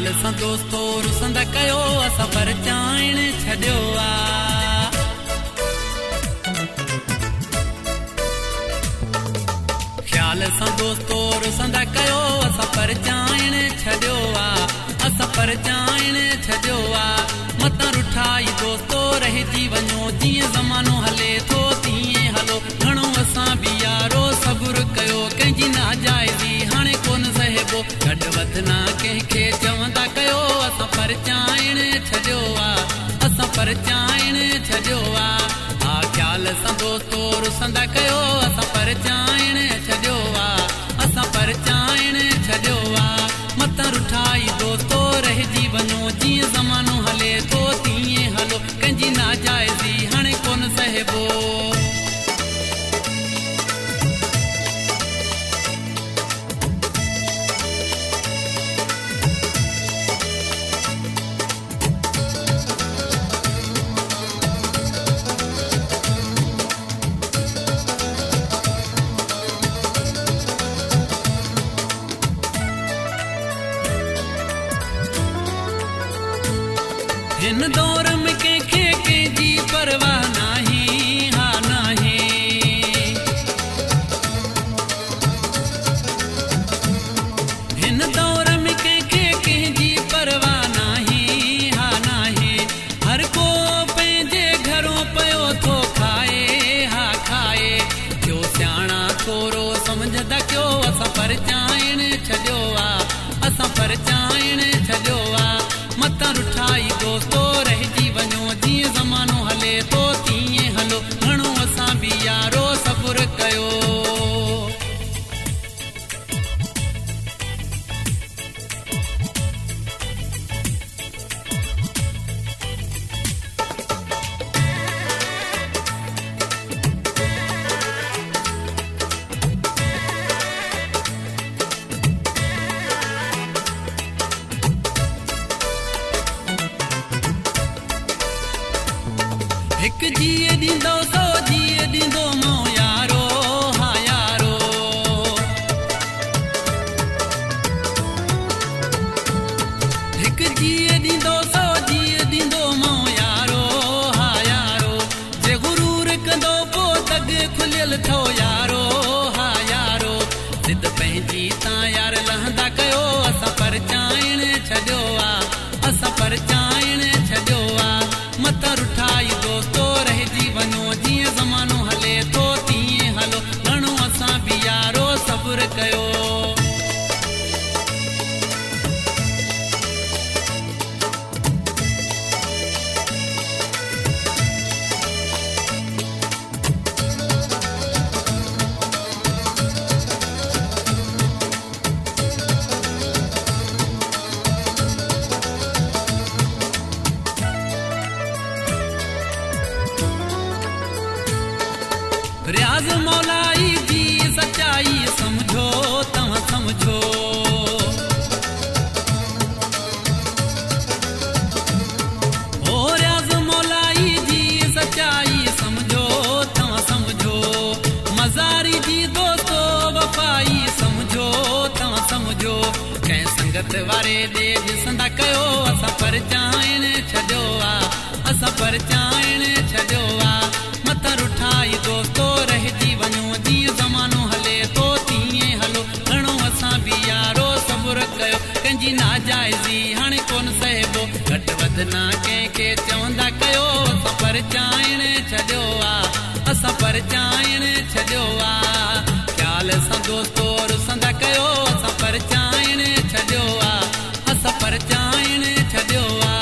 सां दोस्तो रुसंदा कयो असां परचाइण छॾियो आ। ख़्याल सां दोस्तो रुसंदा कयो असां परचाइण छॾियो आ। असां परचाइण छॾियो आ। मतां रुठाई दोस्तो रहिजी वञो जीअं ज़मानो हले थो तीअं हलो। घणो असां बि यारो सबुर कयो कंहिंजी नाजाइज़ी हाणे कोन सहिबो। गॾु वधना कंहिंखे चवंदा कयो असां परचाइण छॾियो आ। असां परचाइण छॾियो आ। हा ख़्याल सां दोस्तो रुसंदा कयो असां परचाइण छॾियो आ। असां परचाइण छॾियो आ। मतां रुठाई दोस्तो रहिजी वञो जीअं ज़मानो हले थो तीअं हलो। कंहिंजी नाजाइज़ी हाणे कोन सहिबो। हिन दौर में कंहिंखे कंहिंजी परवाह नाही। हा नाही हिन दौर में कंहिंखे कंहिंजी परवाह नाही। हा नाही हर को पंहिंजे घरों पियो थो खाए। हा खाए थियो सियाणा थोरो सम्झंदा कयो असां परचाइण छॾियो आ। असां परचाइण छॾियो आ। मतां रुठाई दोस्तो रहिजी वञो जीअं ज़मानो हले थो तीअं हलो। घणो असां बि यारो सबुर कयो। हिकु जीअ ॾींदो सो जीअ ॾींदो मो यारो। हा यारो हिकु जीअ ॾींदो सो जीअ ॾींदो मो यारो। हा यारो जे गुरूर कंदो पोइ तग खुलियल थो यारो। हा यारो ज़िद पंहिंजी तां यार लहंदा कयो असां परचाइण छॾियो आ। असां परचाइण छॾियो आ। मतां रुठाई दोस्तो रहिजी वञो जीअं ज़मानो हले थो तीअं हलो। घणो असां बि यारो सबुर कयो। रियाज़ मौलाई जी सच्चाई समझो तव्हां समझो। ओ रियाज़ मौलाई जी सच्चाई समझो तव्हां समझो। मज़ारी जी दोस्तो वफ़ाई समझो तव्हां समझो। कंहिं संगत वारे ॾे ॾिसंदा कयो असां परचाइण छॾियो आ। असां परचाइण छॾियो आ। मतां रुठाई दोस्तो रहिजी वञो जीअं ज़मानो हले थो तीअं हलो। घणो असां बि यारो सबुर कयो। कंहिंजी नाजाइज़ी हाणे कोन सहिबो। घटि वधना कंहिंखे चवंदा कयो असां परचाइण छॾियो आ। असां परचाइण छॾियो आ। ख़्याल सां दोस्तो रुसंदा कयो असां परचाइण छॾियो आ। असां परचाइण छॾियो आ।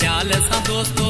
ख़्याल सां दोस्तो